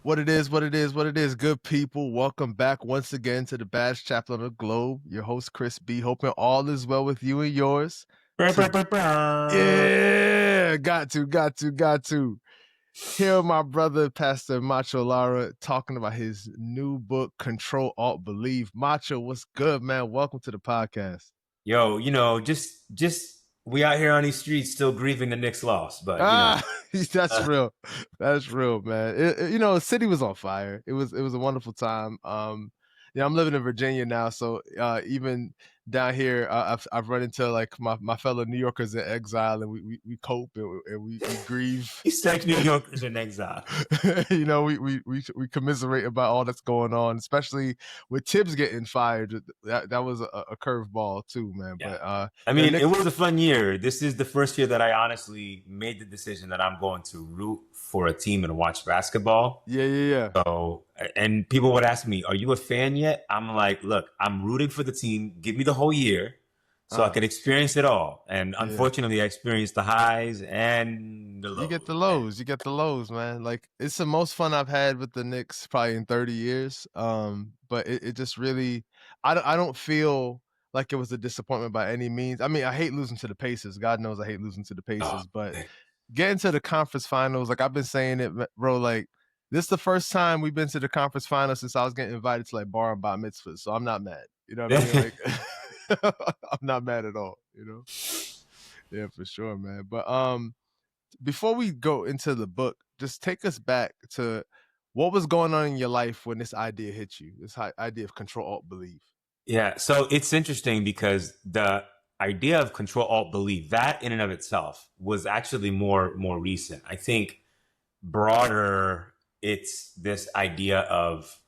What it is, what it is, what it is, good people. Welcome back once again to the Badge Chapter on the Globe. Your host, Chris B. Hoping all is well with you and yours. Brr, To brr, brr, brr. Yeah, got to. Hear my brother, Pastor Macho Lara, talking about his new book, Control Alt Believe. Macho, what's good, man? Welcome to the podcast. Yo, just we out here on these streets still grieving the Knicks loss, but Ah, that's uh, real. That's real, man. The city was on fire. It was a wonderful time. I'm living in Virginia now, so even down here, I've run into like my fellow New Yorkers in exile, and we cope and we grieve. he said New Yorkers in exile. We commiserate about all that's going on, especially with Tibbs getting fired. That was a curveball too, man. Yeah. But I mean, it Nick, was a fun year. This is the first year that I honestly made the decision that I'm going to root for a team and watch basketball. yeah. So, and people would ask me, "Are you a fan yet?" I'm like, "Look, I'm rooting for the team. Give me the whole year, so I Uh, can experience it all." And yeah. unfortunately, I experienced the highs and the You get the lows. lows. You get the lows, man. Like it's the most fun I've had with the Knicks probably in 30 years. But it just really, I don't feel like it was a disappointment by any means. I mean, I hate losing to the Pacers. God knows I hate losing to the Oh, Pacers. But getting to the conference finals, like I've been saying it, bro. Like this is the first time we've been to the conference finals since I was getting invited to like bar and bat mitzvahs. So I'm not mad. You know what I mean? man. Like I'm not mad at all. Yeah, for sure, man. But before we go into the book, just take us back to what was going on in your life when this idea hit you. This idea of control alt believe. Yeah, so it's interesting because the idea of control alt belief, that in and of itself was actually more recent. I think broader, it's this idea of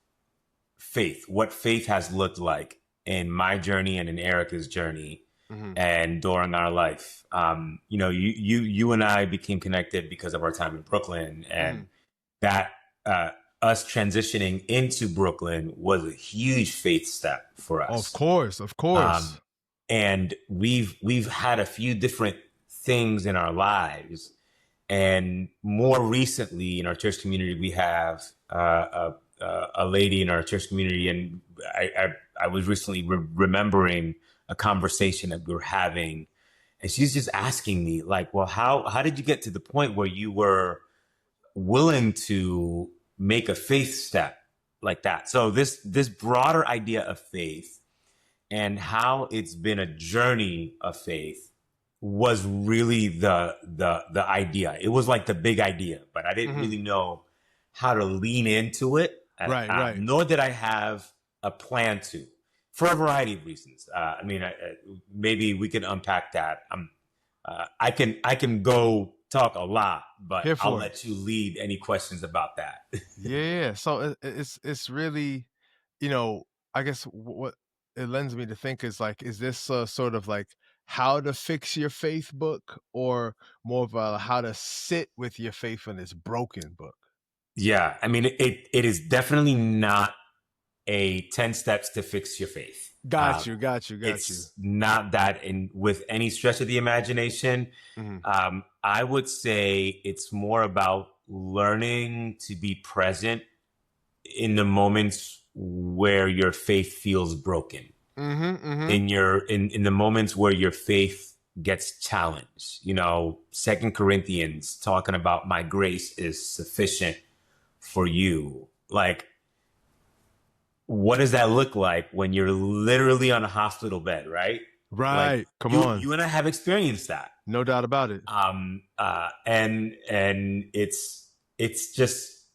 faith, what faith has looked like in my journey and in Erica's journey Mm-hmm. and during our life. You and I became connected because of our time in Brooklyn, Mm-hmm. and that uh, us transitioning into Brooklyn was a huge faith step for Of us. course, of course. Um, and we've had a few different things in our lives, and more recently in our church community, we have a lady in our church community, and I was recently remembering a conversation that we were having, and she's just asking me like, well, how did you get to the point where you were willing to make a faith step like that? So this broader idea of faith and how it's been a journey of faith was really the idea. It was like the big idea, but I didn't Mm-hmm. really know how to lean into it. Right. Nor did I have a plan to, for a variety of reasons. Maybe we can unpack that. I can go talk a lot, but Here I'll for it. let you lead any questions about that. Yeah. So it's really, you know, I guess what it lends me to think is like, is this sort of like how to fix your faith book, or more of a how to sit with your faith in this broken book? Yeah, I mean, it is definitely not a 10 steps to fix your faith. Got you. It's not that in with any stretch of the imagination. Mhm. I would say it's more about learning to be present in the moments where your faith feels broken, Mhm. in the moments where your faith gets challenged. Second Corinthians talking about my grace is sufficient for you. Like, what does that look like when you're literally on a hospital bed, right? Like Right. Come you on. you and I have experienced that. No doubt about it. And it's just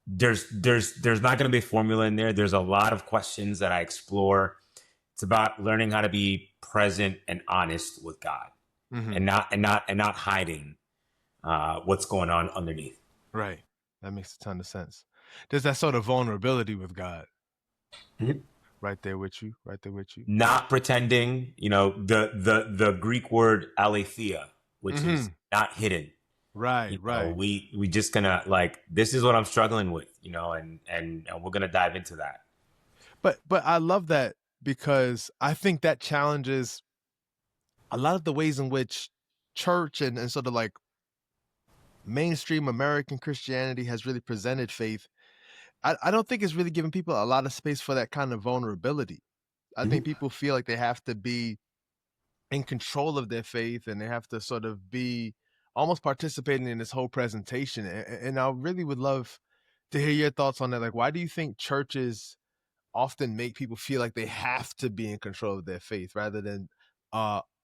there's not going to be a formula in there. There's a lot of questions that I explore. It's about learning how to be present and honest with God, Mhm. and not hiding what's going on underneath. Right. That makes a ton of sense. There's that sort of vulnerability with God Mhm. right there with you. Right there with you. Not pretending, the Greek word aletheia, which is Mhm. not hidden. Right. We just gonna, like, this is what I'm struggling with, and we're gonna dive into that. But I love that because I think that challenges a lot of the ways in which church and sort of like mainstream American Christianity has really presented faith, I don't think it's really giving people a lot of space for that kind of vulnerability. I think Mhm. people feel like they have to be in control of their faith and they have to sort of be almost participating in this whole presentation. And I really would love to hear your thoughts on that. Like, why do you think churches often make people feel like they have to be in control of their faith rather than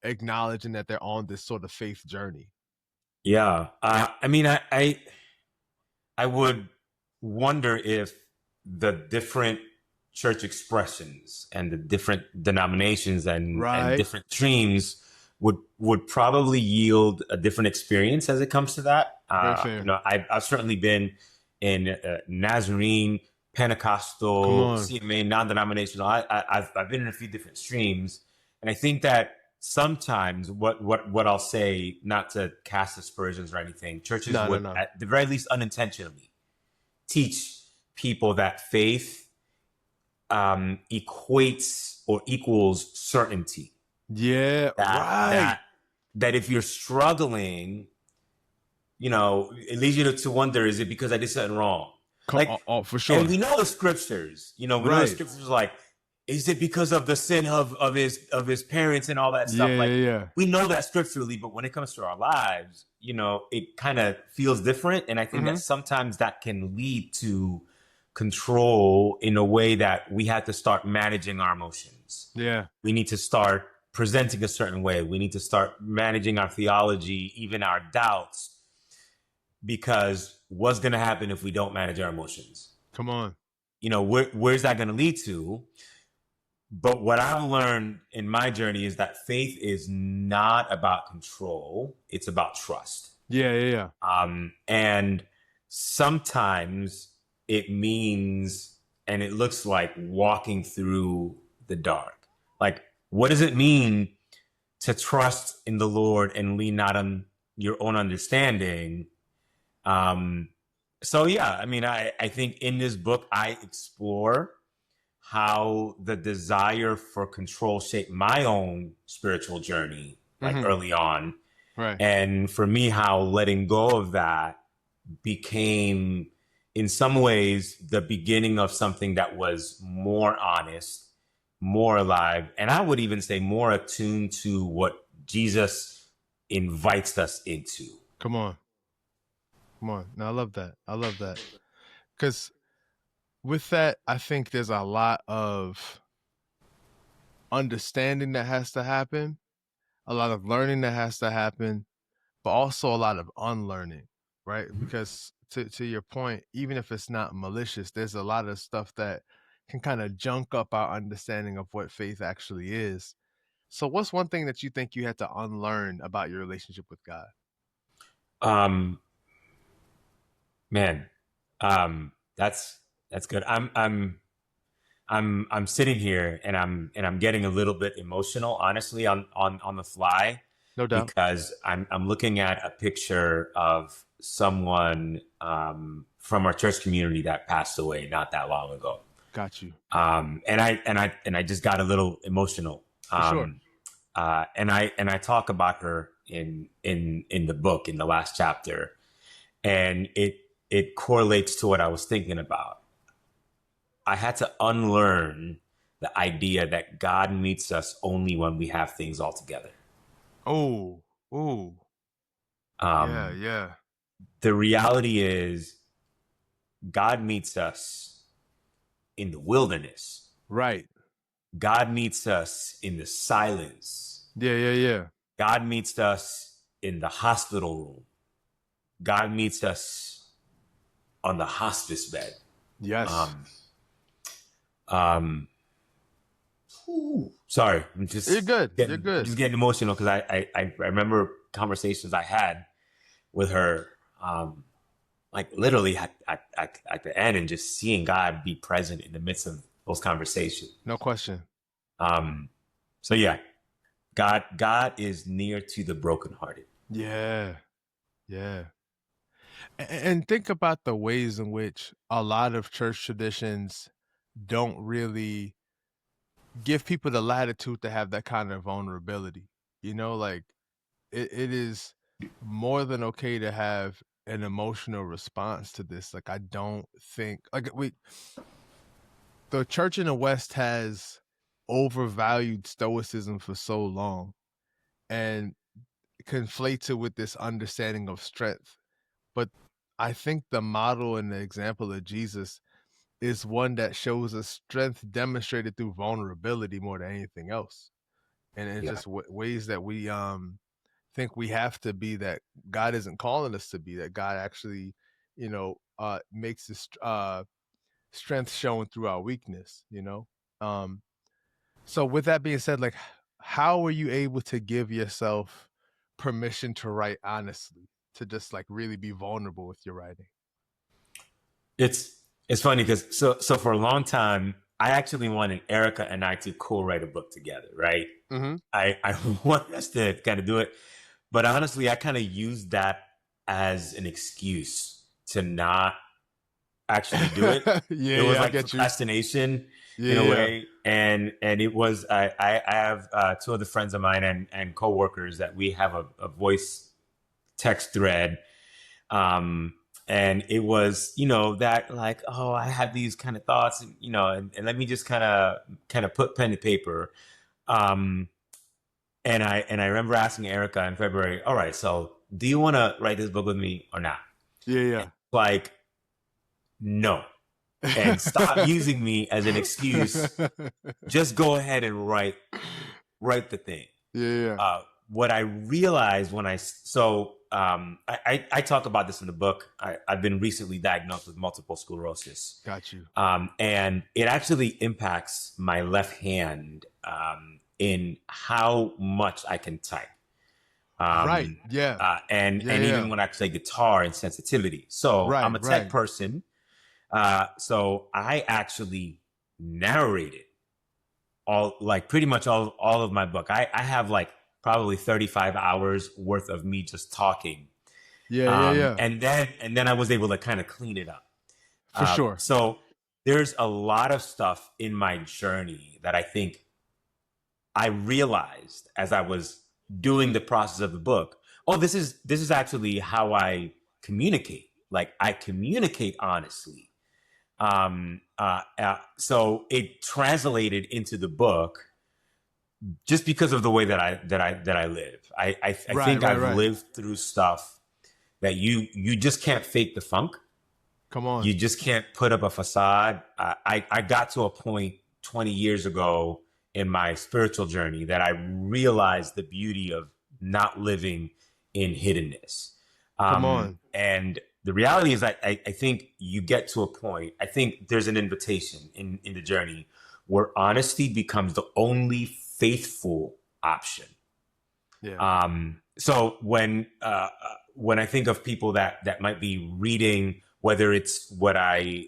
acknowledging that they're on this sort of faith journey? Yeah. I mean, I would wonder if the different church expressions and the different denominations and Right. different streams would probably yield a different experience as it comes to that. Very fair. I've certainly been in Nazarene, Come Pentecostal, on. CMA, non-denominational. I've been in a few different streams, and I think that sometimes what I'll say, not to cast aspersions or anything, churches No, no, would no. at the very least unintentionally teach people that faith equates or equals certainty. Yeah, That right. that that if you're struggling, it leads you to wonder, is it because I did something wrong? Like, For and sure. we know the scriptures. We know the Right. scriptures like, is it because of the sin of his parents and all that Yeah, stuff? Like, yeah, yeah. we know that scripturally, but when it comes to our lives, it kind of feels different. And I think that Mhm. sometimes that can lead to control in a way that we had to start managing our emotions. Yeah. We need to start presenting a certain way. We need to start managing our theology, even our doubts, because what's going to happen if we don't manage our emotions? Come on. Where's that going to lead to? But what I've learned in my journey is that faith is not about control, it's about trust. Yeah, yeah, yeah. And sometimes it means, and it looks like walking through the dark. Like, what does it mean to trust in the Lord and lean not on your own understanding? Um, so yeah, I mean, I think in this book I explore how the desire for control shaped my own spiritual journey, like Mhm. early on. Right. And for me, how letting go of that became, in some ways, the beginning of something that was more honest, more alive, and I would even say more attuned to what Jesus invites us into. Come on. Come on. No, I love that. I love that. Because with that, I think there's a lot of understanding that has to happen, a lot of learning that has to happen, but also a lot of unlearning, right? Because to your point, even if it's not malicious, there's a lot of stuff that can kind of junk up our understanding of what faith actually is. So what's one thing that you think you had to unlearn about your relationship with God? Um, Man, that's good. I'm sitting here and I'm getting a little bit emotional, honestly, on the fly, No doubt. because I'm looking at a picture of someone from our church community that passed away not that long ago. Got you. And I just got a little emotional. For sure. And I talk about her in the book, in the last chapter, and it correlates to what I was thinking about. I had to unlearn the idea that God meets us only when we have things all together. Oh, ooh. Yeah, Um, yeah. the reality is, God meets us in the wilderness. Right. God meets us in the silence. Yeah, yeah, yeah. God meets us in the hospital room. God meets us on the hospice bed. Yes. Um, um, Sorry, I'm You're just good. You're getting I'm good. just getting emotional because I remember conversations I had with her, like literally at the end, and just seeing God be present in the midst of those conversations. No question. Um, so yeah, God is near to the brokenhearted. Yeah. Yeah. And think about the ways in which a lot of church traditions don't really give people the latitude to have that kind of vulnerability. Like it is more than okay to have an emotional response to this. Like I don't think like we the church in the West has overvalued stoicism for so long and conflates it with this understanding of strength. But I think the model and the example of Jesus is one that shows us strength demonstrated through vulnerability more than anything else. And it's Yeah. just ways that we think we have to be that God isn't calling us to be, that God actually, makes this strength shown through our weakness. Um, so with that being said, like how were you able to give yourself permission to write honestly, to just like really be vulnerable with your writing? It's it's funny because so for a long time, I actually wanted Erica and I to co-write a book together, right? Hmm. I wanted us to kind of do it, but honestly, I kind of used that as an excuse to not actually do it. Yeah, It was yeah, I like get you. procrastination Yeah, in a yeah. way, and it was I have two other friends of mine and coworkers that we have a voice text thread, um, and it was that like, oh, I had these kind of thoughts, and let me just kind of put pen to paper. um, and I remember asking Erica in February, all right, so do you want to write this book with me or not? Yeah, Like, no, and stop yeah. using me as an excuse. Just go ahead and write the thing. Yeah, yeah. What I realized when I talk about this in the book. I've been recently diagnosed with multiple sclerosis, Got you. and it actually impacts my left hand, in how much I can type, Right. Yeah. Yeah, and yeah. even when I play guitar and sensitivity. So I'm Right, a tech right. person. So I actually narrated all, like, pretty much all of my book. I have like probably 35 hours worth of me just talking, Yeah, yeah, yeah. and then I was able to kind of clean it up. For sure. So there's a lot of stuff in my journey that I think I realized as I was doing the process of the book. Oh, this is actually how I communicate. Like, I communicate honestly. So it translated into the book just because of the way that I live. I Right, think right, I've right. lived through stuff that you just can't fake the funk. Come You on. just can't put up a facade. I got to a point 20 years ago in my spiritual journey that I realized the beauty of not living in hiddenness. Come on. And the reality is that I think you get to a point, I think there's an invitation in the journey where honesty becomes the only faithful option. Yeah. So when I think of people that might be reading, whether it's what I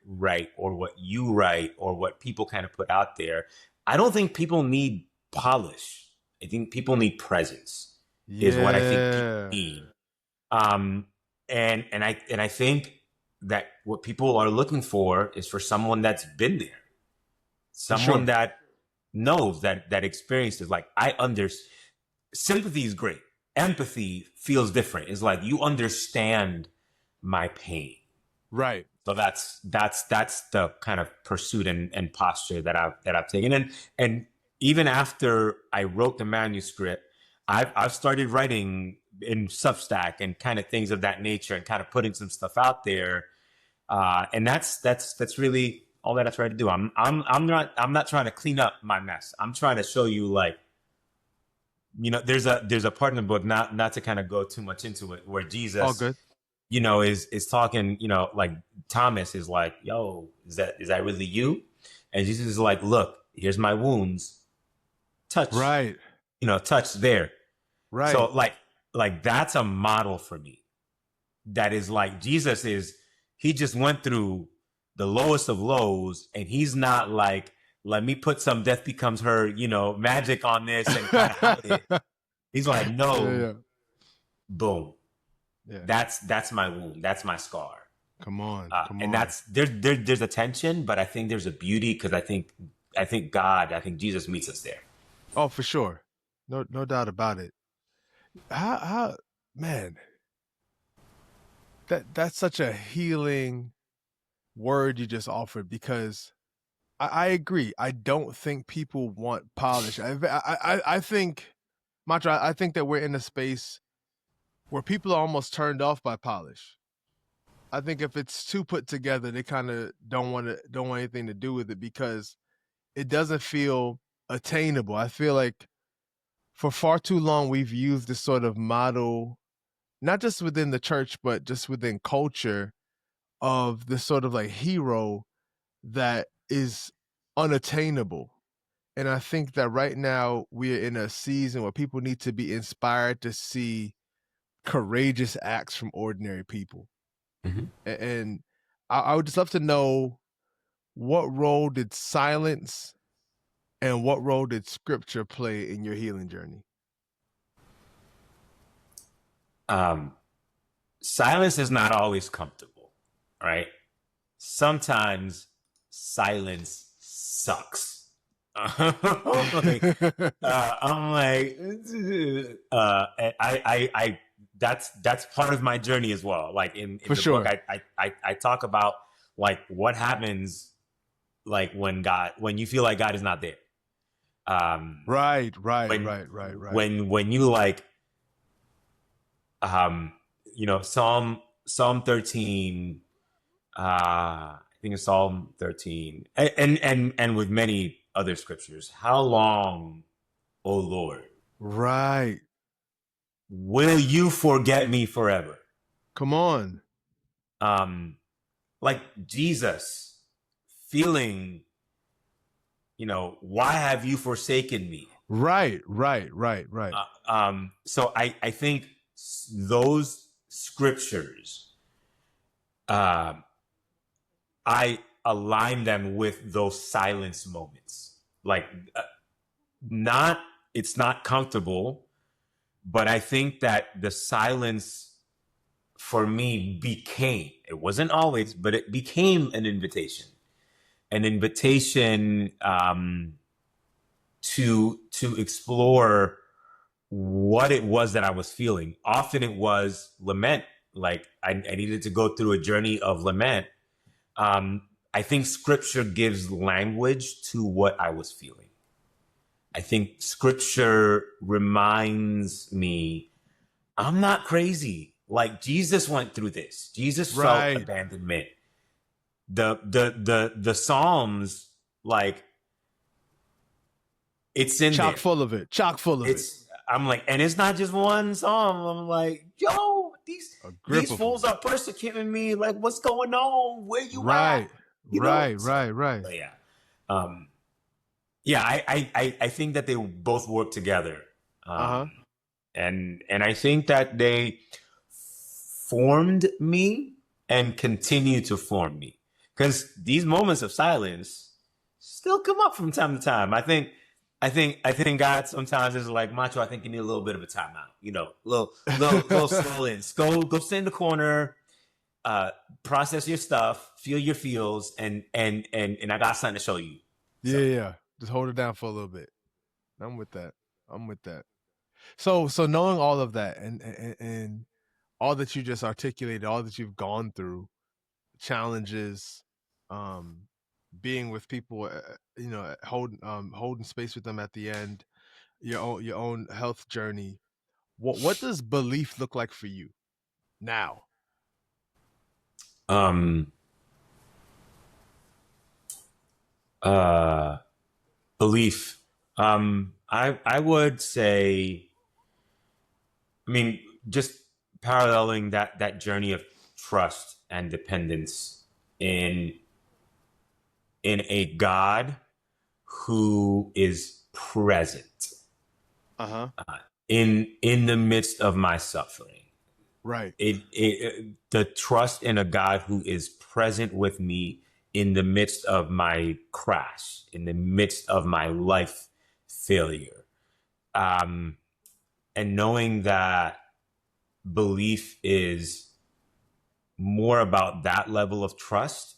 write or what you write or what people kind of put out there, I don't think people need polish. I think people need presence, is what I think people Yeah. need. Um, and I think that what people are looking for is for someone that's been there, For someone sure. that knows, that experiences. Like, I understand. Sympathy is great. Empathy feels different. It's like you understand my pain. Right. So that's the kind of pursuit and posture that I've taken. And even after I wrote the manuscript, I've started writing in Substack and kind of things of that nature, and kind of putting some stuff out there. And that's really all that I try to do. I'm not trying to clean up my mess. I'm trying to show you, like, there's a part in the book, not to kind of go too much into it, where All Jesus, good. is talking, like, Thomas is like, yo, is that really you? And Jesus is like, look, here's my wounds. Touch, Right. touch there. So, Right. like that's a model for me. That is, like, he just went through the lowest of lows, and he's not like, let me put some death becomes her, magic on this and kind of hide it. He's like, Yeah, no, yeah. boom. Yeah. That's my wound. That's my scar. Come on. Come And on. that's there's a tension, but I think there's a beauty, because I think Jesus meets us there. Oh, for sure. No doubt about it. How man. That's such a healing word you just offered, because I agree. I don't think people want polish. I think, Matra, I think that we're in a space where people are almost turned off by polish. I think if it's too put together, they kind of don't want anything to do with it, because it doesn't feel attainable. I feel like for far too long we've used this sort of model, not just within the church, but just within culture, of this sort of like hero that is unattainable. And I think that right now we're in a season where people need to be inspired to see courageous acts from ordinary people. Mm-hmm. And I would just love to know, what role did silence and what role did scripture play in your healing journey? Silence is not always comfortable, right? Sometimes silence sucks. I'm like, that's part of my journey as well. Like in For the book, sure. I talk about like what happens like when you feel like God is not there. Right, right, When right, right, right. when you like um Psalm 13, I think it's Psalm 13, and with many other scriptures. How long, O Lord, Right. will you forget me forever? Come on. Um, like Jesus feeling, why have you forsaken me? Right, right, right, right. So I think those scriptures, uh, I align them with those silence moments. Like, not, it's not comfortable, but I think that the silence for me it wasn't always, but it became an invitation to explore what it was that I was feeling. Often it was lament. Like I needed to go through a journey of lament. I think scripture gives language to what I was feeling. I think scripture reminds me I'm not crazy. Like Jesus went through this. Jesus felt Right. abandonment. The Psalms, like it's in Chock there. full of it. Chock full of it. I'm like, and it's not just one psalm. I'm like, yo, A grip these of them. fools are persecuting me. Like, what's going on? Where you at? Right. Right, So, right, right. but yeah. Um, yeah, I think that they both work together. Uh-huh. And I think that they formed me and continue to form me. Because these moments of silence still come up from time to time. I think God sometimes is like, Macho, I think you need a little bit of a timeout. Little slow-ins. Go sit in the corner, process your stuff, feel your feels, and I got something to show you. Yeah, So yeah. Just hold it down for a little bit. I'm with that. I'm with that. So knowing all of that, and all that you just articulated, all that you've gone through, challenges, um, being with people, holding space with them at the end, your own health journey. What does belief look like for you now? um uh belief. I would say, I mean, just paralleling that journey of trust and dependence in a God who is present Uh-huh. in the midst of my suffering. Right. The trust in a God who is present with me in the midst of my crash, in the midst of my life failure, and knowing that belief is more about that level of trust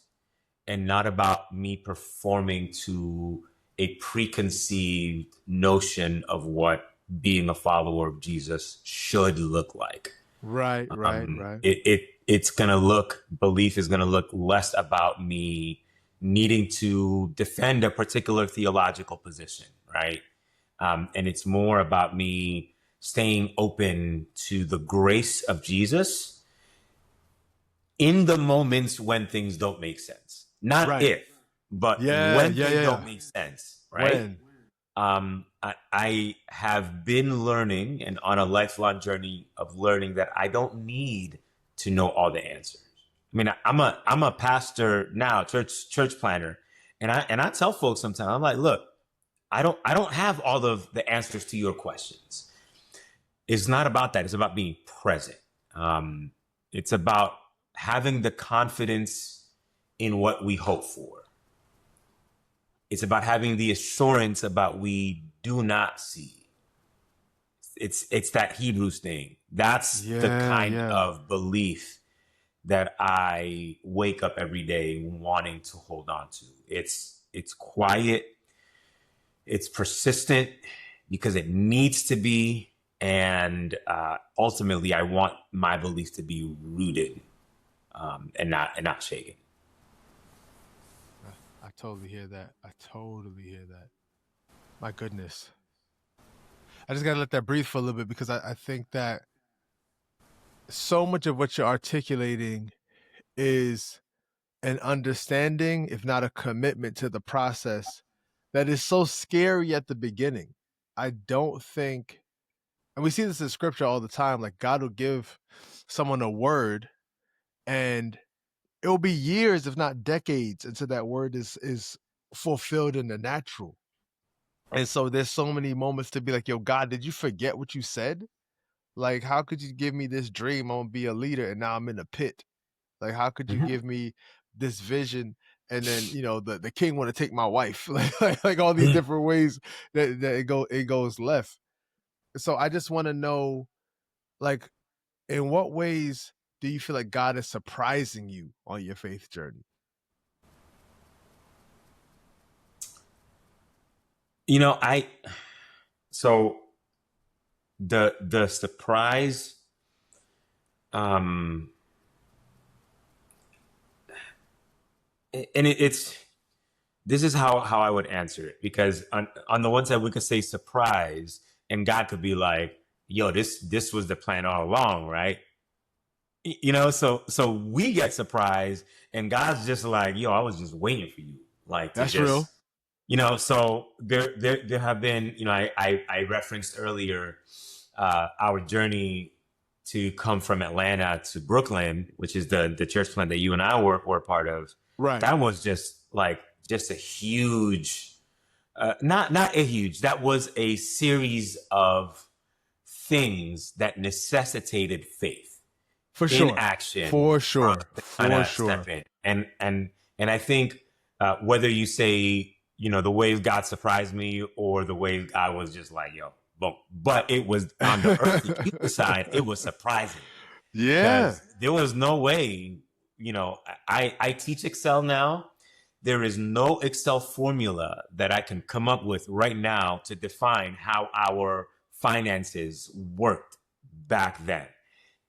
and not about me performing to a preconceived notion of what being a follower of Jesus should look like. Right, right, right. It it's going to look, belief is going to look less about me needing to defend a particular theological position, right? And it's more about me staying open to the grace of Jesus in the moments when things don't make sense. Not Right. if, but Yeah, when yeah, they yeah, don't yeah. make sense, right? When? I have been learning and on a lifelong journey of learning that I don't need to know all the answers. I mean, I'm a pastor now, church planner, and I tell folks sometimes, I'm like, look, I don't have all of the answers to your questions. It's not about that. It's about being present. It's about having the confidence in what we hope for. It's about having the assurance about we do not see. It's that Hebrews thing. That's the Yeah, kind yeah. of belief that I wake up every day wanting to hold on to. It's quiet, it's persistent because it needs to be, and ultimately, I want my beliefs to be rooted and not shaken. I totally hear that. I totally hear that. My goodness. I just gotta let that breathe for a little bit because I think that so much of what you're articulating is an understanding, if not a commitment to the process that is so scary at the beginning. I don't think, and we see this in scripture all the time, like God will give someone a word and it will be years, if not decades, until that word is fulfilled in the natural. And so there's so many moments to be like, yo, God, did you forget what you said? Like, how could you give me this dream? I'm gonna be a leader and now I'm in a pit. Like, how could you Mhm. give me this vision and then the king want to take my wife? Like all these different ways that it goes left. So I just want to know, like, in what ways do you feel like God is surprising you on your faith journey? You know, I so the surprise, um, and it's this is how I would answer it, because on the one side we could say surprise, and God could be like, "Yo, this was the plan all along, right?" So we get surprised, and God's just like, "Yo, I was just waiting for you, like to That's just." real. So there have been, I referenced earlier our journey to come from Atlanta to Brooklyn, which is the church plant that you and I were part of. Right. That was just a huge, not a huge. That was a series of things that necessitated faith For in sure. action For for us sure. to kind For of sure. step in. And I think whether you say, the way God surprised me or the way I was just like, yo, boom. But it was on the earthly human side, it was surprising Yeah. because there was no way, I teach Excel now. There is no Excel formula that I can come up with right now to define how our finances worked back then.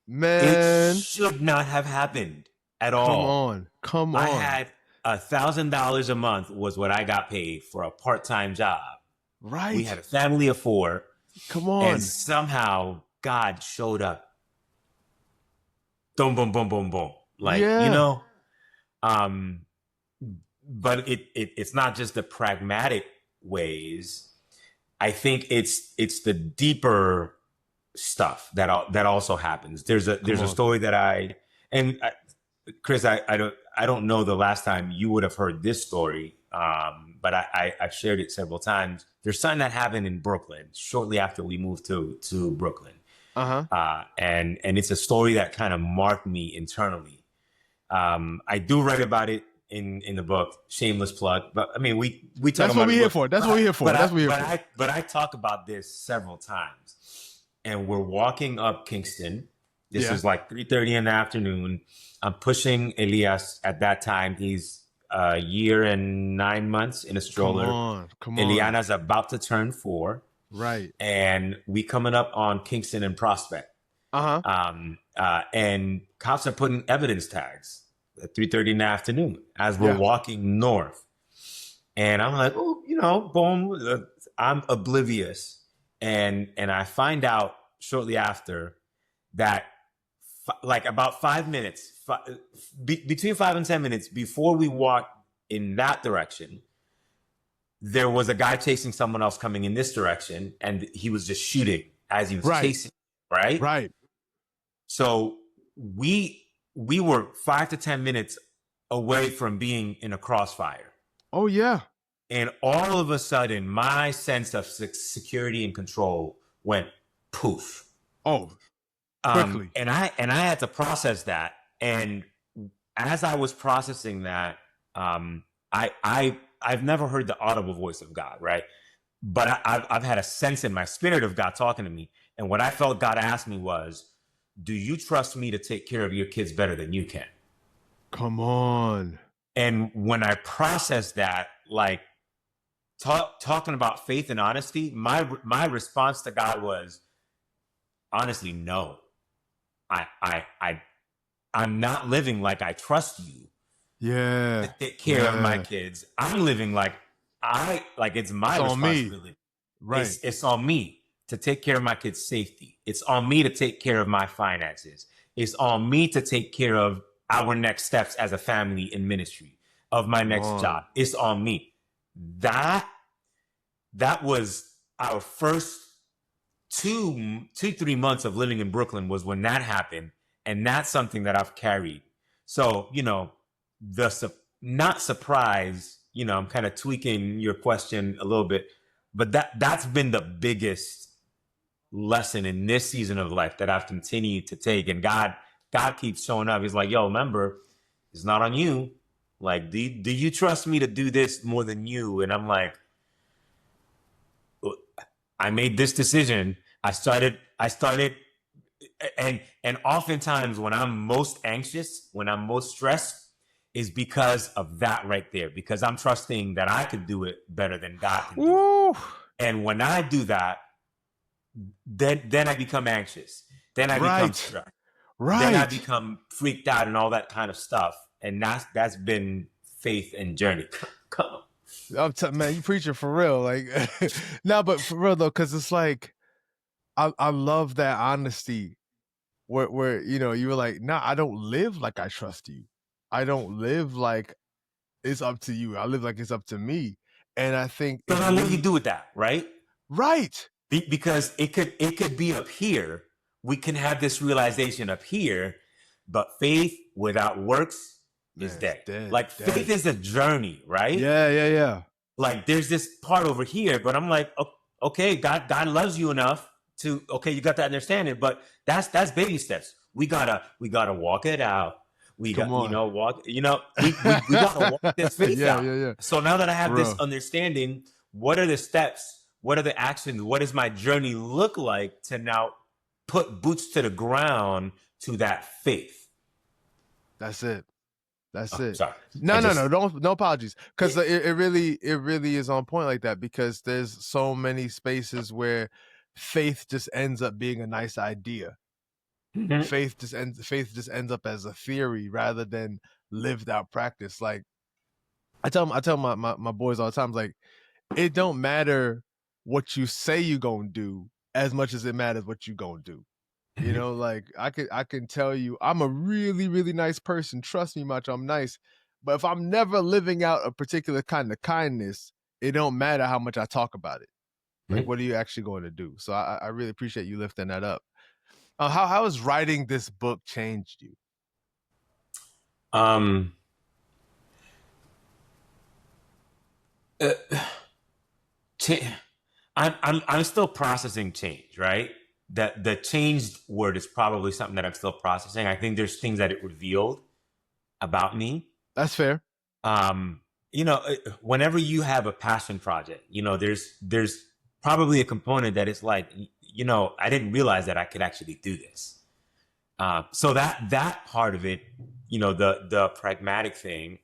It Man, should not have happened at come all. on. Come I on. had $1,000 a month was what I got paid for a part-time job. We had Right. a family of four, Come and on. somehow God showed up. Boom, boom, boom, boom, boom. Like, Yeah. um, but it's not just the pragmatic ways. I think it's the deeper stuff that also happens. There's a Come there's a on. story that and I, Chris, I don't know the last time you would have heard this story, but I've shared it several times. There's something that happened in Brooklyn shortly after we moved to Brooklyn, Uh-huh. and it's a story that kind of marked me internally. I do write about it in the book. Shameless plug, but I mean we talk That's what about we're the here book, for. That's what we're but here for. but I That's what we're here but for. I but I talk about this several times, and we're walking up Kingston. This Yeah. is like 3:30 in the afternoon. I'm pushing Elias at that time. He's a year and 9 months in a Come stroller. on. Come on. Eliana's about to turn 4, Right. and we coming up on Kingston and Prospect. Uh-huh. And cops are putting evidence tags at 3:30 in the afternoon as we're Yeah. walking north. And I'm like, oh, boom. I'm oblivious. And I find out shortly after that, like about 5 minutes, between 5 and 10 minutes before we walked in that direction, there was a guy chasing someone else coming in this direction, and he was just shooting as he was Right. chasing, right? Right. So we were 5 to 10 minutes away from being in a crossfire. Oh yeah. And all of a sudden, my sense of security and control went poof. Oh, quickly. And I had to process that. And as I was processing that, I've never heard the audible voice of God, right? But I've had a sense in my spirit of God talking to me. And what I felt God asked me was, do you trust me to take care of your kids better than you can? Come on. And when I processed that, like talking about faith and honesty, my response to God was, honestly, no. I'm not living like I trust you Yeah. to take care of my kids. I'm living like it's my It's on me. responsibility. Right. It's on me to take care of my kids' safety. It's on me to take care of my finances. It's on me to take care of our next steps as a family in ministry, of my next job. It's on me. That was our first 3 months of living in Brooklyn was when that happened. And that's something that I've carried. So, not surprise, I'm kind of tweaking your question a little bit, but that's been the biggest lesson in this season of life that I've continued to take. And God keeps showing up. He's like, yo, remember, it's not on you. Like, do you trust me to do this more than you? And I'm like, I made this decision. I started, and oftentimes when I'm most anxious, when I'm most stressed, is because of that right there. Because I'm trusting that I could do it better than God can do it. And when I do that, then I become anxious. Then I become stressed. Right. Then I become freaked out and all that kind of stuff. And that's been faith and journey. Come on. Man, you preaching for real. Like, no, but for real though, because it's like, I love that honesty where you were like, nah, I don't live like I trust you. I don't live like it's up to you. I live like it's up to me. And I think So I let you do with that, right? Right. Because it could be up here. We can have this realization up here, but faith without works is dead. Like faith is a journey, right? Yeah. Like there's this part over here, but I'm like, okay, God loves you enough to, okay, you got to understand it, but that's baby steps. We gotta walk it out. We got, walk, we gotta walk this faith out. Yeah. So now that I have this understanding, what are the steps? What are the actions? What does my journey look like to now put boots to the ground to that faith? That's it. That's it. Sorry. No, no apologies. Because it really is on point like that, because there's so many spaces where faith just ends up being a nice idea. Mm-hmm. Faith just ends up as a theory rather than lived out practice. Like I tell my boys all the time, like, it don't matter what you say you gonna do as much as it matters what you gonna do. Like I can tell you I'm a really, really nice person. Trust me much, I'm nice. But if I'm never living out a particular kind of kindness, it don't matter how much I talk about it. Like, what are you actually going to do? So I really appreciate you lifting that up. How has writing this book changed you? I'm still processing change, right? That the changed word is probably something that I'm still processing. I think there's things that it revealed about me. That's fair. Whenever you have a passion project, there's probably a component that it's like, I didn't realize that I could actually do this. So that part of it, the pragmatic thing,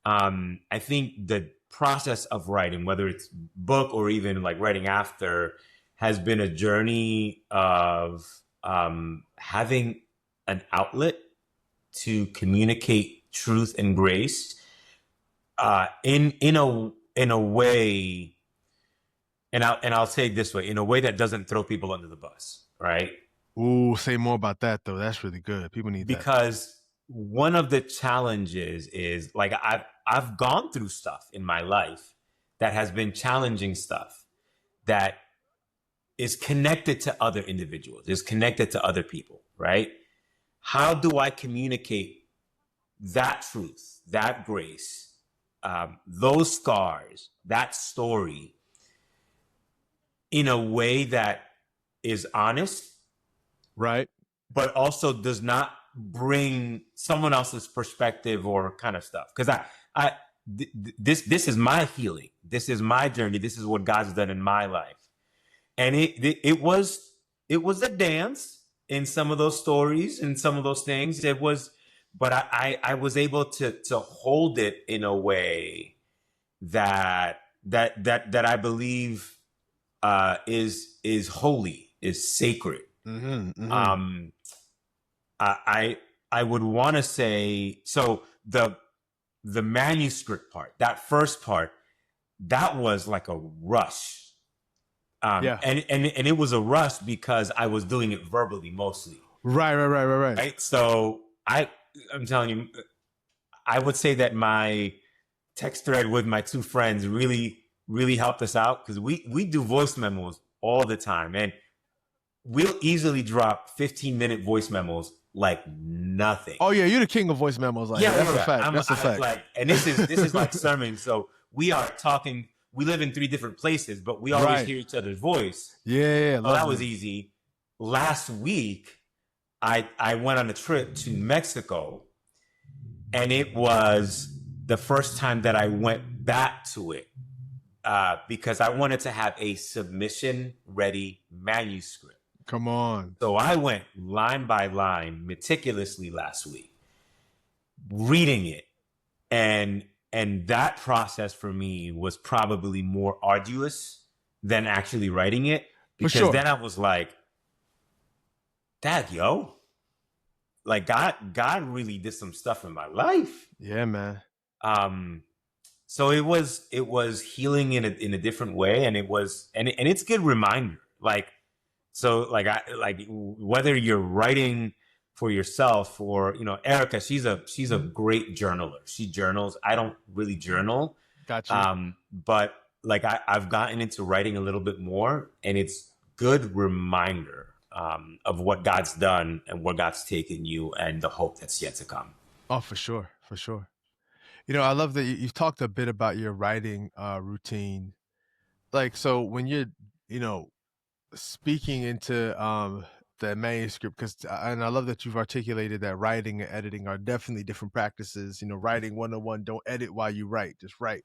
I think the process of writing, whether it's book or even like writing after, has been a journey of having an outlet to communicate truth and grace in a way, and I'll say it this way, in a way that doesn't throw people under the bus, right? Ooh, say more about that though. That's really good. People need that. Because one of the challenges is like I've gone through stuff in my life that has been challenging stuff that is connected to other individuals, is connected to other people, right? How do I communicate that truth, that grace, those scars, that story in a way that is honest, Right. but also does not bring someone else's perspective or kind of stuff? Because this is my healing. This is my journey. This is what God's done in my life. And it was a dance in some of those stories and some of those things. It was, but I was able to hold it in a way that I believe is holy, is sacred. Mm-hmm, mm-hmm. I would want to say, so the manuscript part, that first part, that was like a rush. Yeah. And it was a rush because I was doing it verbally mostly. Right. Right. So I'm telling you, I would say that my text thread with my two friends really helped us out, because we do voice memos all the time, and we'll easily drop 15-minute voice memos like nothing. Oh yeah, you're the king of voice memos. Like that's a fact. That's a fact. Like, and this is like sermon. So we are talking. We live in 3 different places, but we always hear each other's voice. Yeah. So that was easy. Last week, I went on a trip to Mexico, and it was the first time that I went back to it because I wanted to have a submission ready manuscript. Come on. So I went line by line meticulously last week, reading it, and that process for me was probably more arduous than actually writing it, because then I was like, "Dad, yo, like God really did some stuff in my life." Yeah, man. So it was healing in a different way, and it's a good reminder, like. So like whether you're writing for yourself or, Erica, she's a great journaler. She journals. I don't really journal. Gotcha. But like I've gotten into writing a little bit more, and it's good reminder of what God's done and where God's taken you and the hope that's yet to come. Oh, for sure. I love that you've talked a bit about your writing routine. Like, so when you're, you know, speaking into the manuscript, because and I love that you've articulated that writing and editing are definitely different practices. Writing 101, don't edit while you write, just write.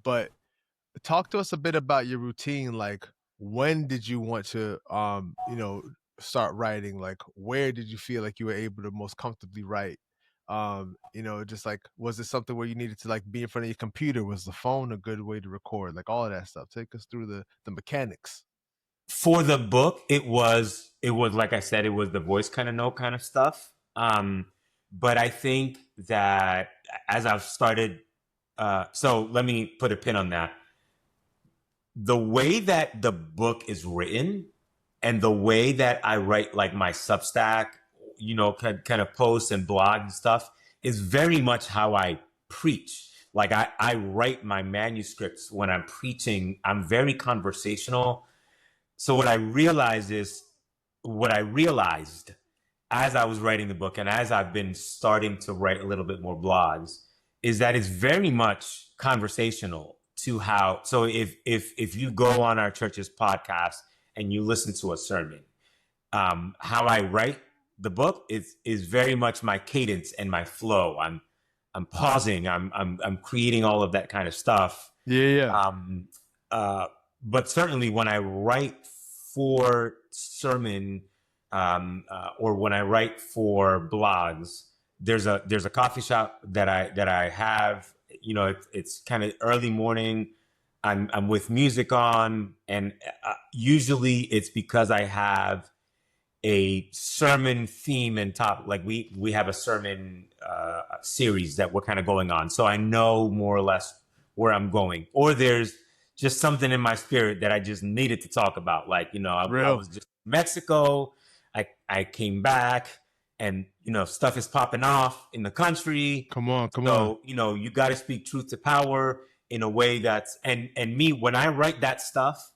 But talk to us a bit about your routine. Like, when did you want to start writing? Like, where did you feel like you were able to most comfortably write? Just like, was it something where you needed to like be in front of your computer? Was the phone a good way to record? Like all of that stuff. Take us through the mechanics. For the book, it was like I said, it was the voice kind of note kind of stuff. But I think that as I've started, so let me put a pin on that. The way that the book is written and the way that I write like my Substack, kind of posts and blog and stuff, is very much how I preach. Like I write my manuscripts when I'm preaching. I'm very conversational. So what I realized as I was writing the book and as I've been starting to write a little bit more blogs, is that it's very much conversational to how. So if you go on our church's podcast and you listen to a sermon, how I write the book is very much my cadence and my flow. I'm pausing. I'm creating all of that kind of stuff. Yeah. But certainly when I write for sermon or when I write for blogs, there's a coffee shop that I have. It's kind of early morning. I'm with music on, and usually it's because I have a sermon theme and topic. Like we have a sermon series that we're kind of going on, so I know more or less where I'm going. Or there's just something in my spirit that I just needed to talk about. Like, I Real. was just in Mexico. I came back, and stuff is popping off in the country. Come on, come on. So you got to speak truth to power in a way that's and me when I write that stuff.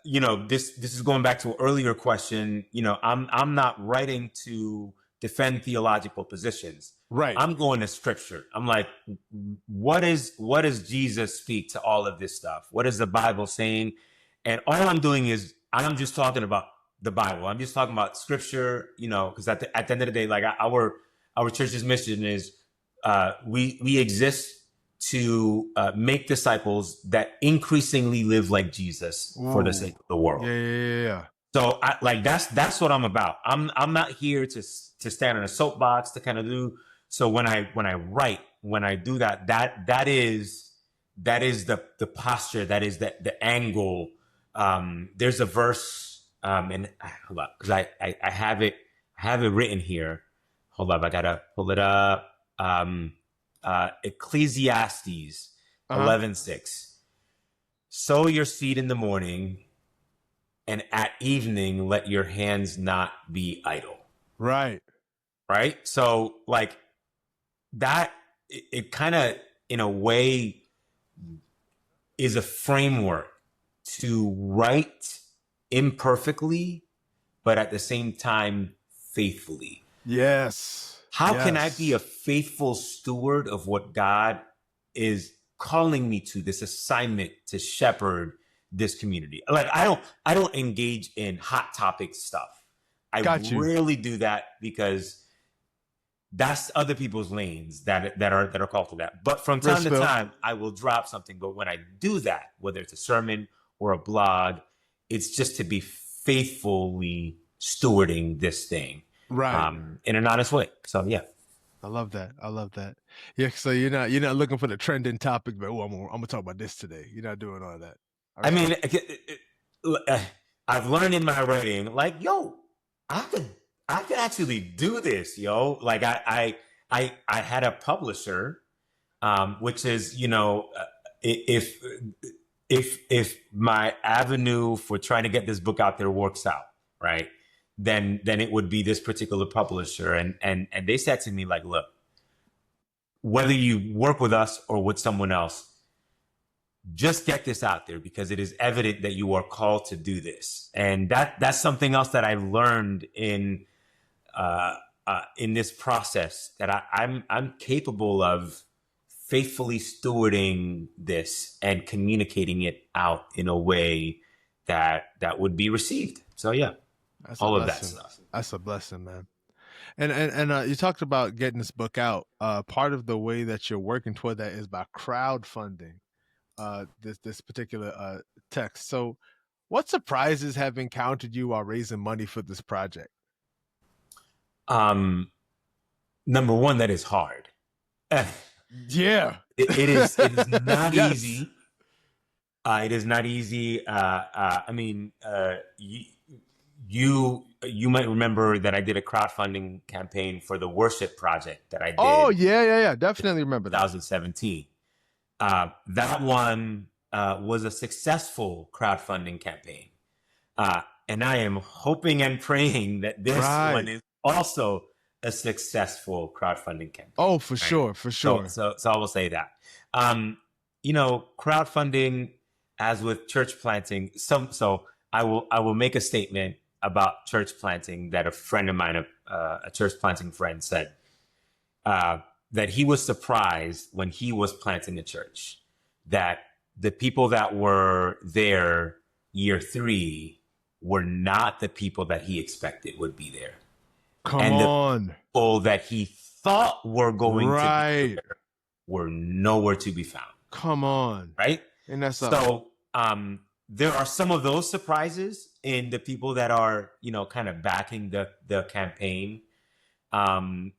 This is going back to an earlier question. I'm not writing to defend theological positions. Right. I'm going to scripture. I'm like, what does Jesus speak to all of this stuff? What is the Bible saying? And all I'm doing is I'm just talking about the Bible. I'm just talking about scripture, because at the end of the day, like our church's mission is we exist to make disciples that increasingly live like Jesus for the sake of the world. Yeah. So that's what I'm about. I'm not here to stand on a soapbox to kind of do. So when I write, when I do that is the posture, that is the angle. There's a verse, and hold up, because I have it written here. Hold up, I gotta pull it up. Ecclesiastes 11:6. Sow your seed in the morning, and at evening let your hands not be idle. Right. So like that, it kind of in a way is a framework to write imperfectly, but at the same time faithfully. Yes. How can I be a faithful steward of what God is calling me to, this assignment to shepherd this community? Like I don't engage in hot topic stuff. I rarely do that because that's other people's lanes that are called to that. But from time to time, I will drop something. But when I do that, whether it's a sermon or a blog, it's just to be faithfully stewarding this thing. Right. In an honest way. So yeah. I love that. Yeah. So you're not looking for the trending topic, but I'm gonna talk about this today. You're not doing all that. I mean, I've learned in my writing, like, yo, I could actually do this, yo. Like I had a publisher, which is, if my avenue for trying to get this book out there works out, right? Then it would be this particular publisher. And they said to me, like, look, whether you work with us or with someone else, just get this out there because it is evident that you are called to do this. And that's something else that I learned in this process, that I'm capable of faithfully stewarding this and communicating it out in a way that would be received. So yeah. That's all of that stuff. That's a blessing, man. And you talked about getting this book out. Part of the way that you're working toward that is by crowdfunding this particular text. So, what surprises have encountered you while raising money for this project? Number one, that is hard. Yeah, it is not easy. It is not easy. I mean, you might remember that I did a crowdfunding campaign for the worship project that I did. Oh yeah. Definitely remember that. 2017. That one was a successful crowdfunding campaign. And I am hoping and praying that this one is also a successful crowdfunding campaign. Oh, for sure. So I will say that. Crowdfunding, as with church planting, so I will make a statement about church planting that a friend of mine, a church planting friend, said that he was surprised when he was planting a church that the people that were there year 3 were not the people that he expected would be there. The people that he thought were going to be there were nowhere to be found. Come on. Right? And that's so there are some of those surprises in the people that are, kind of backing the campaign. I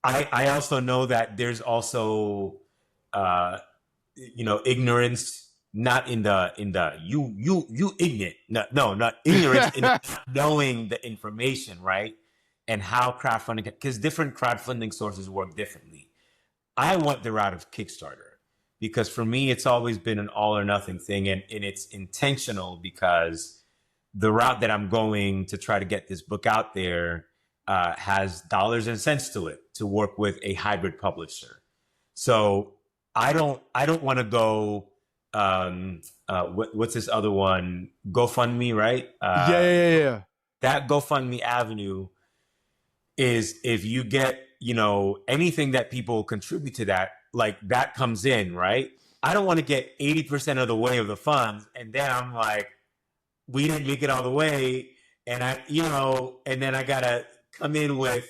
also know that there's also, ignorance not in the you ignorant, no, not ignorance in not knowing the information, right? And how crowdfunding, because different crowdfunding sources work differently. I want the route of Kickstarter because for me, it's always been an all or nothing thing. And it's intentional because the route that I'm going to try to get this book out there has dollars and cents to it to work with a hybrid publisher. So I don't want to go, what's this other one? GoFundMe, right? Yeah, yeah, yeah, yeah. That GoFundMe avenue is if you get, anything that people contribute to that, like that comes in, right? I don't want to get 80% of the way of the funds. And then I'm like, we didn't make it all the way. And and then I got to come in with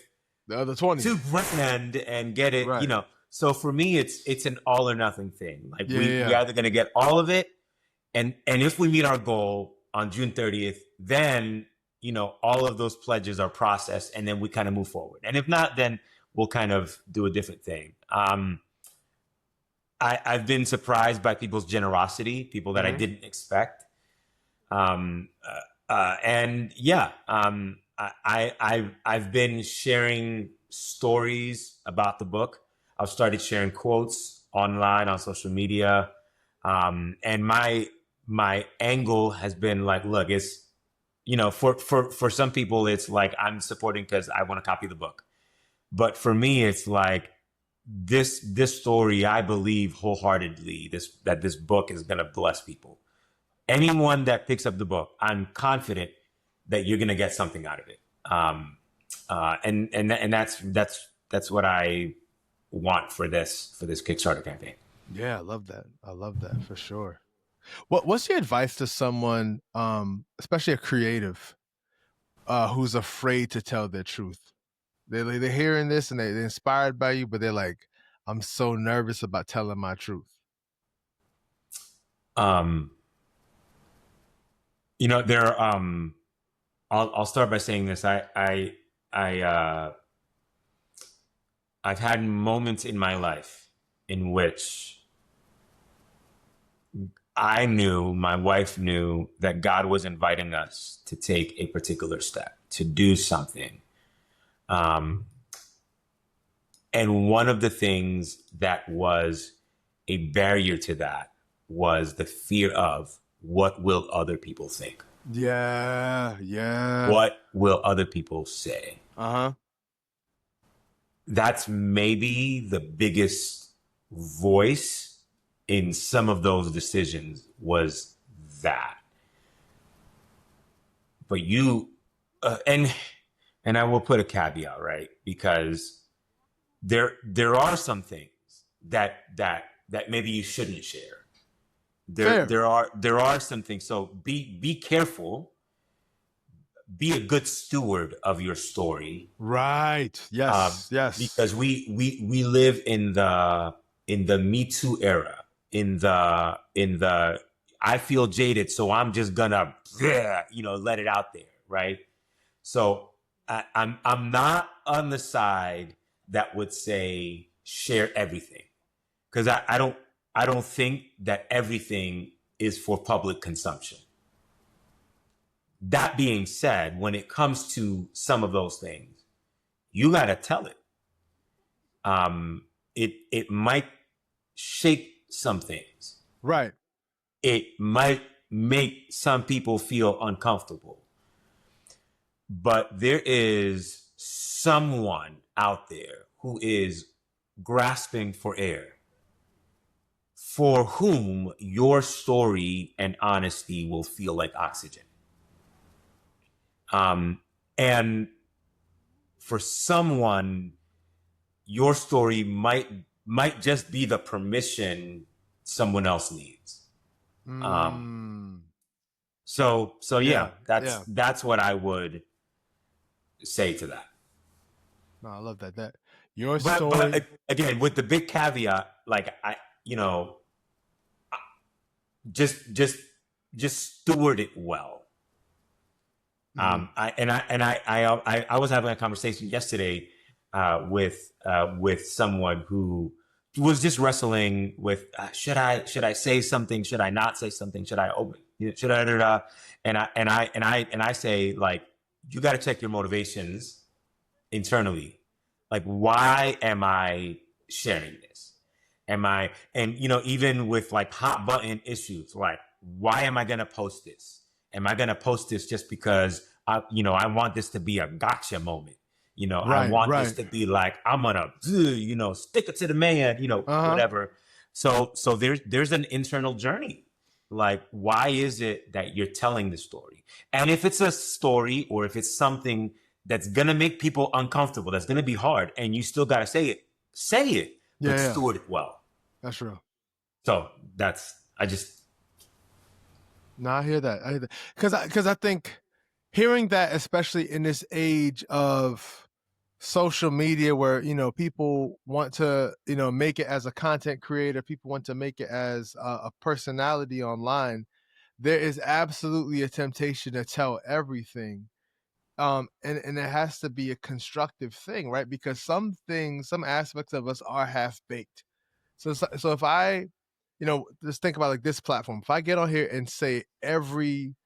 The other 20. $2,000 and get it, Right. So for me, it's an all or nothing thing. Like Yeah, yeah, we yeah. either going to get all of it. And if we meet our goal on June 30th, then, all of those pledges are processed and then we kind of move forward. And if not, then we'll kind of do a different thing. I've been surprised by people's generosity, people that I Mhm. didn't expect. And yeah, I've been sharing stories about the book. I've started sharing quotes online on social media. And my angle has been like, look, it's, for some people, it's like I'm supporting because I want to copy the book. But for me, it's like this story, I believe wholeheartedly that this book is going to bless people. Anyone that picks up the book, I'm confident that you're going to get something out of it. And that's what I want for this Kickstarter campaign. Yeah, I love that. I love that for sure. What's your advice to someone, especially a creative, who's afraid to tell their truth? They're hearing this and they're inspired by you, but they're like, I'm so nervous about telling my truth. Um, there. I'll start by saying this. I've had moments in my life in which I knew, my wife knew that God was inviting us to take a particular step, to do something. And one of the things that was a barrier to that was the fear of what will other people think? Yeah, yeah. What will other people say? Uh-huh. That's maybe the biggest voice in some of those decisions was that. But and I will put a caveat, right? Because there are some things that maybe you shouldn't share. Fair. There are some things. So be careful. Be a good steward of your story. Right. Yes. Yes. Because we live in the Me Too era, in the I feel jaded, so I'm just gonna let it out there, right? So I'm not on the side that would say share everything, because I don't think that everything is for public consumption. That being said, when it comes to some of those things, you got to tell it. It might shake some things. Right. It might make some people feel uncomfortable. But there is someone out there who is grasping for air, for whom your story and honesty will feel like oxygen. And for someone, your story might just be the permission someone else needs. Mm. So yeah, Yeah. that's Yeah. that's what I would say to that. No, I love that. That your But story. again, with the big caveat, like just steward it well. Mhm. I was having a conversation yesterday with someone who was just wrestling with should I say something, should I not say something, should I open, should I da, da, da. And I say, like, you got to check your motivations internally. Like, why am I sharing this? Am I, and even with like hot button issues, like, why am I gonna post this? Am I gonna post this just because I want this to be a gotcha moment? I Right, want this right. to be like, I'm gonna stick it to the man, Uh-huh. whatever. So there's an internal journey. Like, why is it that you're telling the story? And if it's a story, or if it's something that's gonna make people uncomfortable, that's gonna be hard, and you still gotta say it, Yeah, but yeah. steward it well. That's real. So that's I just No, I hear that. I hear that. Because I think hearing that, especially in this age of social media where, people want to, make it as a content creator, people want to make it as a personality online, there is absolutely a temptation to tell everything. And it has to be a constructive thing, right? Because some things, some aspects of us are half baked. So if I, just think about like this platform. If I get on here and say every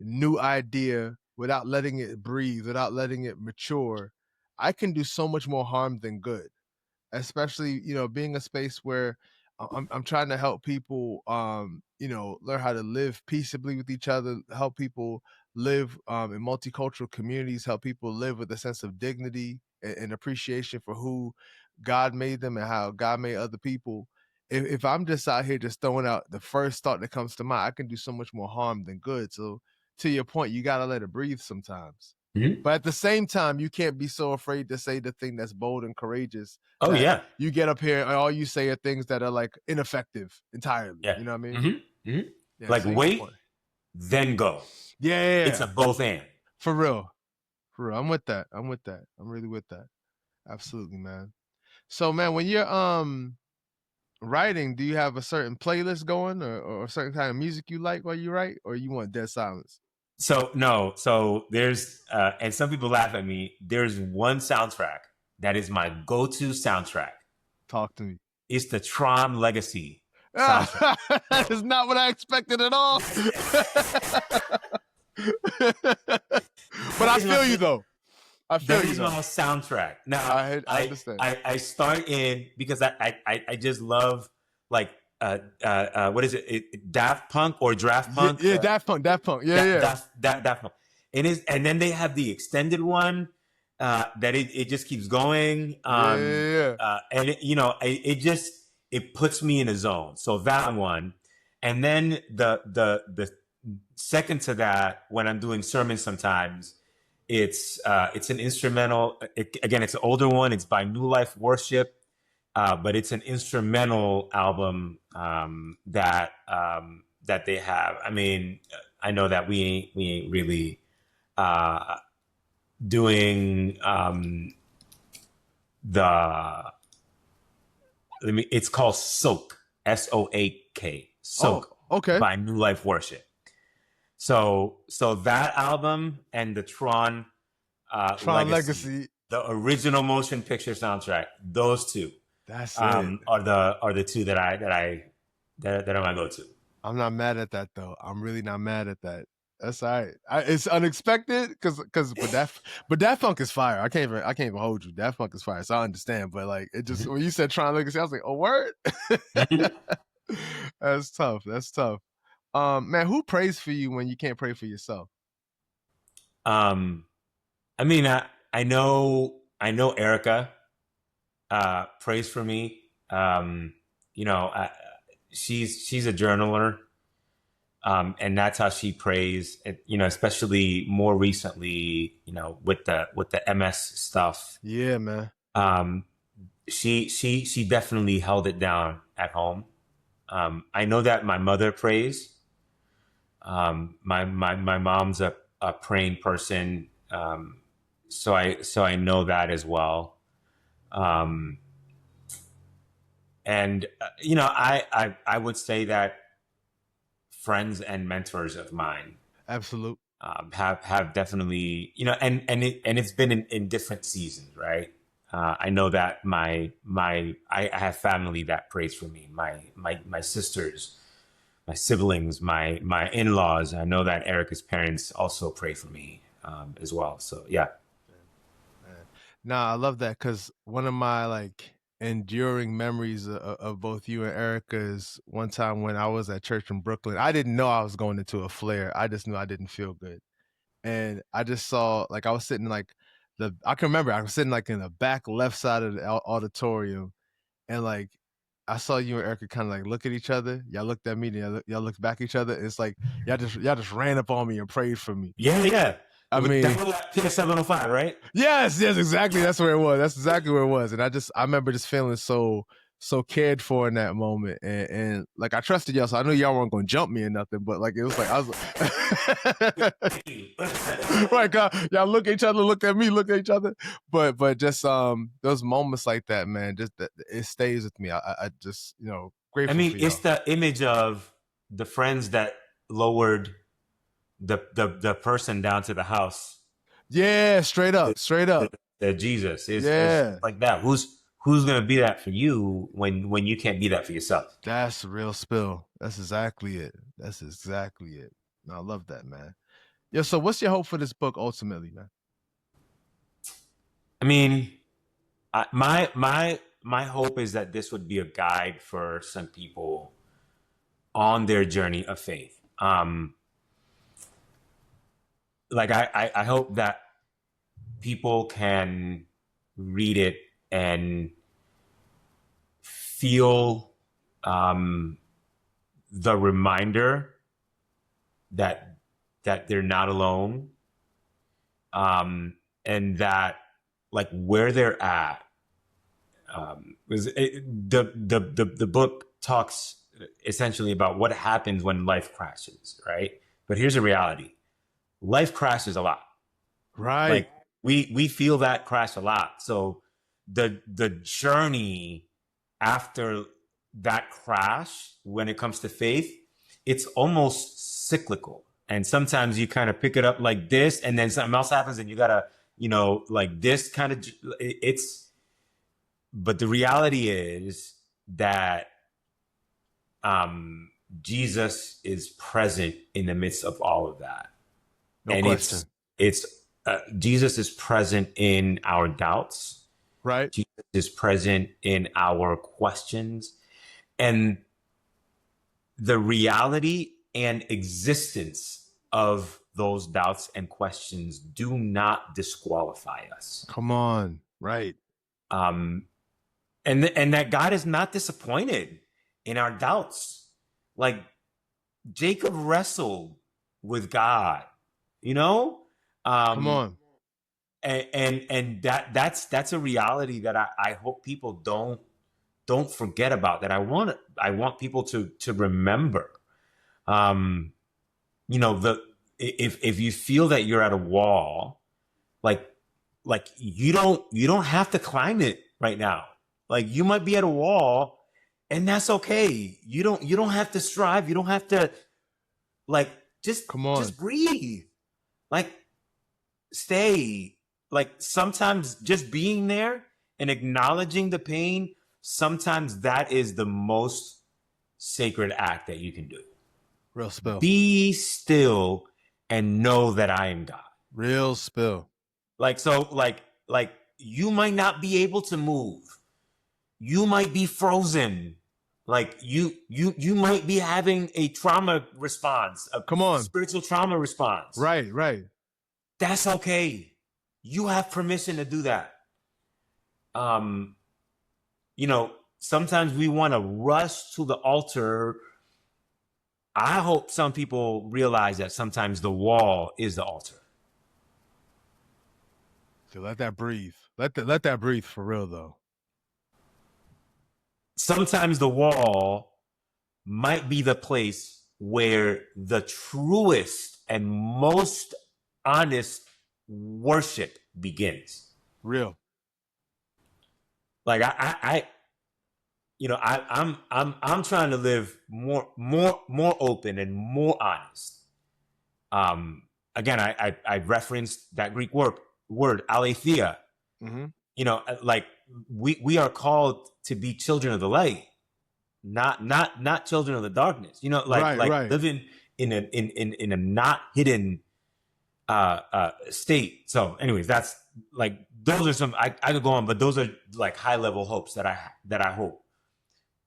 new idea without letting it breathe, without letting it mature, I can do so much more harm than good. Especially, being a space where I'm trying to help people, learn how to live peaceably with each other, help people live in multicultural communities, help people live with a sense of dignity and appreciation for who God made them and how God made other people. If I'm just out here just throwing out the first thought that comes to mind, I can do so much more harm than good. So to your point, you got to let it breathe sometimes. Mhm. But at the same time, you can't be so afraid to say the thing that's bold and courageous Oh that yeah, you get up here and all you say are things that are like ineffective entirely. yeah. You know what I mean? hmm hmm Yeah. Like, See, good wait, point. then go. Yeah, yeah, It's yeah. a both and. For real. For real. I'm with that. I'm with that. I'm really with that. Absolutely, man. So, man, when you're writing, do you have a certain playlist going, or a certain kind of music you like while you write, or you want dead silence? So no, so there's and some people laugh at me. There's one soundtrack that is my go-to soundtrack. Talk to me. It's the Tron Legacy soundtrack. Ah, that is not what I expected at all. But That I is my feel you though. I feel that you is my though. soundtrack. Now I understand. I start in because I just love, like, what is it, Daft Punk or Draft Yeah, Punk, yeah, Daft Punk, Daft Punk. Yeah, that yeah. Daft Punk. And then they have the extended one, that it just keeps going, Yeah, yeah, yeah. and it puts me in a zone. So that one, and then the second to that, when I'm doing sermons, sometimes it's an instrumental. Again, it's an older one. It's by New Life Worship, but it's an instrumental album, that they have. I mean, I know that we ain't really uh, doing the. It's called Soak, Soak, Oh, Soak, okay. by New Life Worship. So that album and the Tron Tron Legacy, Legacy. the original motion picture soundtrack, those two That's it. are the two that are my go to. I'm not mad at that though. I'm really not mad at that. That's all right. It's unexpected because but that funk is fire. I can't even hold you. That funk is fire. So I understand. But like it just when you said Tron Legacy, I was like, oh word. That's tough. That's tough. Man, who prays for you when you can't pray for yourself? um, I mean, I know Erica prays for me. You know, she's a journaler, and that's how she prays. Especially more recently, with the MS stuff. Yeah, man. Um, she definitely held it down at home. I know that my mother prays. My mom's a praying person, so I know that as well. Um, and I would say that friends and mentors of mine Absolute. have definitely, and it's been in different seasons, right? I know that I have family that prays for me. My sisters, my siblings, my in-laws. I know that Erica's parents also pray for me as well. So yeah. Man. Nah, I love that because one of my like enduring memories of both you and Erica is one time when I was at church in Brooklyn. I didn't know I was going into a flare. I just knew I didn't feel good. And I just saw like I was sitting like I can remember I was sitting like in the back left side of the auditorium, and like I saw you and Erica kind of like look at each other. Y'all looked at me, and y'all looked back at each other. It's like y'all just ran up on me and prayed for me. Yeah, yeah. I That mean, was at PS 705, right? yes, yes, exactly. That's where it was. That's exactly where it was. And I remember just feeling so cared for in that moment. And like I trusted y'all, so I knew y'all weren't gonna jump me or nothing. But like it was like I was right, y'all look at each other, look at me, look at each other. But just those moments like that, man, just that it stays with me. I just I grateful mean, for it's y'all. the image of the friends that lowered the person down to the house. Yeah, straight The, up, straight the, up. the Jesus is Yeah. like that. Who's gonna be that for you when you can't be that for yourself? That's a real spill. That's exactly it. That's exactly it. I love that, man. Yeah. So, what's your hope for this book ultimately, man? I mean, my hope is that this would be a guide for some people on their journey of faith. Like I hope that people can read it and feel um, the reminder that they're not alone, and that like where they're at. The book talks essentially about what happens when life crashes, right? But here's a reality: life crashes a lot. Right. Like we feel that crash a lot. So the journey after that crash, when it comes to faith, it's almost cyclical. And sometimes you kind of pick it up like this, and then something else happens, and you gotta, like this kind of. It's. But the reality is that um, Jesus is present in the midst of all of that, No and question. it's Jesus is present in our doubts. Right. Jesus is present in our questions, and the reality and existence of those doubts and questions do not disqualify us. Come on. Right. Um, and that God is not disappointed in our doubts. Like Jacob wrestled with God, you know, Come um, on. and that's a reality that I hope people don't forget about. That I want people to remember. Um, the if you feel that you're at a wall, like you don't have to climb it right now. Like you might be at a wall, and that's okay. You don't have to strive. You don't have to like just Come just on. breathe. Like stay. Like sometimes just being there and acknowledging the pain, sometimes that is the most sacred act that you can do. Real spill. Be still and know that I am God. Real spill. Like so, like you might not be able to move. You might be frozen. Like you might be having a trauma response, a Come on. spiritual trauma response. Right. Right. That's okay. You have permission to do that. Um, sometimes we want to rush to the altar. I hope some people realize that sometimes the wall is the altar. So let that breathe. Let that breathe for real though. Sometimes the wall might be the place where the truest and most honest worship begins. Real. Like I'm trying to live more open and more honest. Again, I referenced that Greek word aletheia. Mm-hmm. like we are called to be children of the light, not children of the darkness. Right, right. living in a not hidden state. So, anyways, that's like those are some. I could go on, but those are like high level hopes that I hope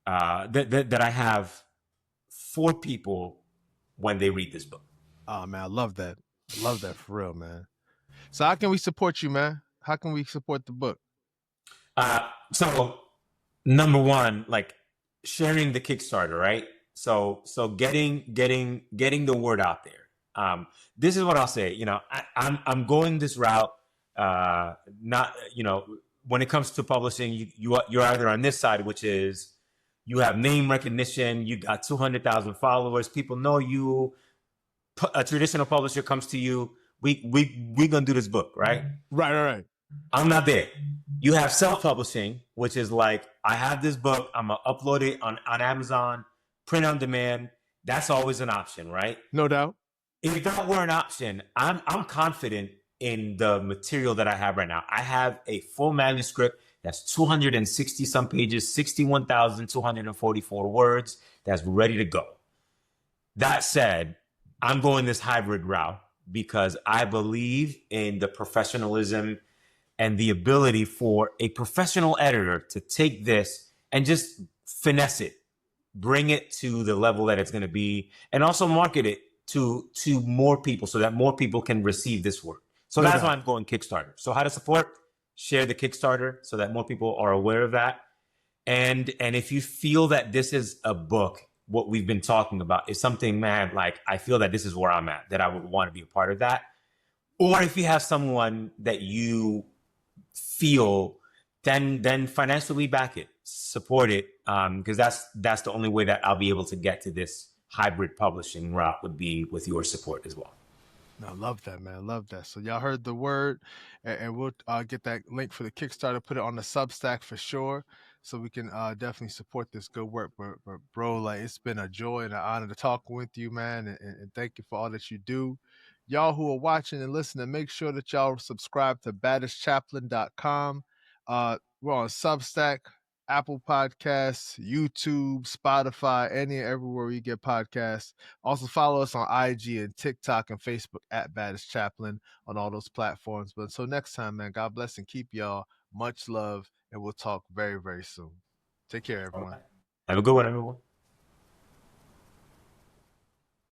that I have for people when they read this book. Oh man, I love that. Love that for real, man. So how can we support you, man? How can we support the book? So number one, like sharing the Kickstarter, right? So getting the word out there. This is what I'll say. I'm going this route. Not when it comes to publishing, you're either on this side, which is you have name recognition, you got 200,000 followers, people know you. A traditional publisher comes to you, we gonna do this book, right? Right, right, right. I'm not there. You have self-publishing, which is like, I have this book, I'm gonna upload it on Amazon, print on demand. That's always an option, right? No doubt. If that were an option, I'm confident in the material that I have right now. I have a full manuscript that's 260 some pages, 61,244 words, that's ready to go. That said, I'm going this hybrid route because I believe in the professionalism and the ability for a professional editor to take this and just finesse it, bring it to the level that it's going to be, and also market it to more people so that more people can receive this work. So No that's why doubt. I'm going Kickstarter. So how to support? Share the Kickstarter so that more people are aware of that. And if you feel that this is a book, what we've been talking about is something, man, like I feel that this is where I'm at, that I would want to be a part of that. Or if you have someone that you feel, then financially back it, support it, because that's the only way that I'll be able to get to this hybrid publishing route, would be with your support as well. I love that, man. I love that. So y'all heard the word, and we'll get that link for the Kickstarter, put it on the Substack for sure, so we can definitely support this good work. But bro, like it's been a joy and an honor to talk with you, man, and thank you for all that you do. Y'all who are watching and listening, make sure that y'all subscribe to baddestchaplain.com. We're on Substack, Apple Podcasts, YouTube, Spotify, any and everywhere you get podcasts. Also follow us on IG and TikTok and Facebook at Baddest Chaplain on all those platforms. But until next time, man, God bless and keep y'all. Much love, and we'll talk very, very soon. Take care, All everyone. right. Have a good one, everyone.